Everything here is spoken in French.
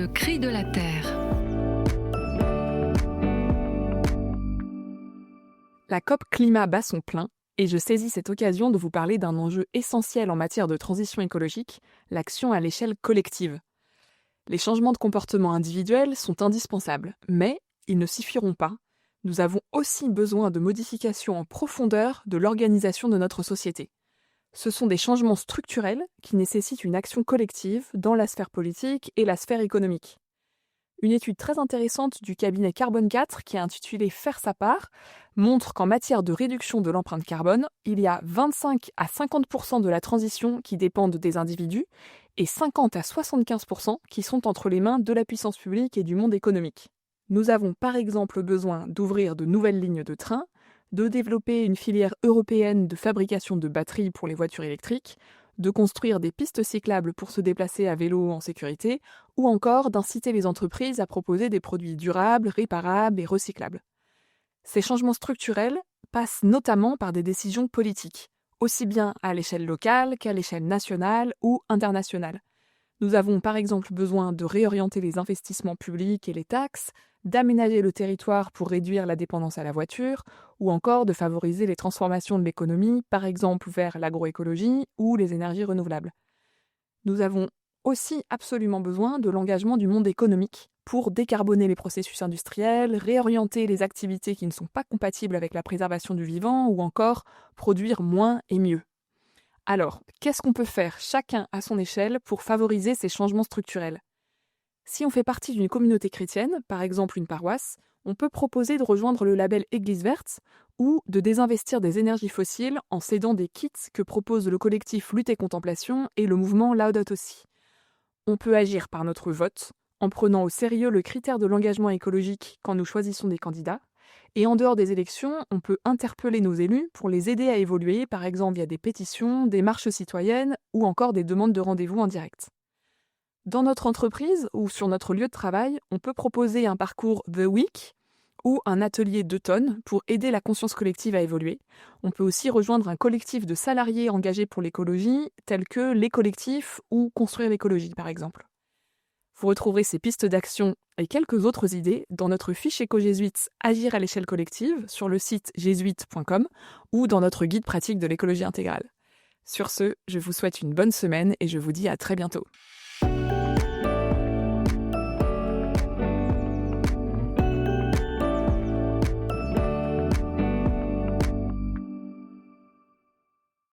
Le cri de la terre. La COP Climat bat son plein et je saisis cette occasion de vous parler d'un enjeu essentiel en matière de transition écologique, l'action à l'échelle collective. Les changements de comportement individuels sont indispensables, mais ils ne suffiront pas. Nous avons aussi besoin de modifications en profondeur de l'organisation de notre société. Ce sont des changements structurels qui nécessitent une action collective dans la sphère politique et la sphère économique. Une étude très intéressante du cabinet Carbone 4, qui est intitulée Faire sa part, montre qu'en matière de réduction de l'empreinte carbone, il y a 25 à 50% de la transition qui dépendent des individus et 50 à 75% qui sont entre les mains de la puissance publique et du monde économique. Nous avons par exemple besoin d'ouvrir de nouvelles lignes de train, de développer une filière européenne de fabrication de batteries pour les voitures électriques, de construire des pistes cyclables pour se déplacer à vélo en sécurité, ou encore d'inciter les entreprises à proposer des produits durables, réparables et recyclables. Ces changements structurels passent notamment par des décisions politiques, aussi bien à l'échelle locale qu'à l'échelle nationale ou internationale. Nous avons par exemple besoin de réorienter les investissements publics et les taxes, d'aménager le territoire pour réduire la dépendance à la voiture, ou encore de favoriser les transformations de l'économie, par exemple vers l'agroécologie ou les énergies renouvelables. Nous avons aussi absolument besoin de l'engagement du monde économique pour décarboner les processus industriels, réorienter les activités qui ne sont pas compatibles avec la préservation du vivant, ou encore produire moins et mieux. Alors, qu'est-ce qu'on peut faire chacun à son échelle pour favoriser ces changements structurels ? Si on fait partie d'une communauté chrétienne, par exemple une paroisse, on peut proposer de rejoindre le label Église verte ou de désinvestir des énergies fossiles en cédant des kits que propose le collectif Lutte et Contemplation et le mouvement Laudato Si. On peut agir par notre vote, en prenant au sérieux le critère de l'engagement écologique quand nous choisissons des candidats. Et en dehors des élections, on peut interpeller nos élus pour les aider à évoluer, par exemple via des pétitions, des marches citoyennes ou encore des demandes de rendez-vous en direct. Dans notre entreprise ou sur notre lieu de travail, on peut proposer un parcours The Week ou un atelier d'automne pour aider la conscience collective à évoluer. On peut aussi rejoindre un collectif de salariés engagés pour l'écologie, tels que les collectifs ou Construire l'écologie, par exemple. Vous retrouverez ces pistes d'action et quelques autres idées dans notre fiche éco-jésuite Agir à l'échelle collective sur le site jésuite.com ou dans notre guide pratique de l'écologie intégrale. Sur ce, je vous souhaite une bonne semaine et je vous dis à très bientôt.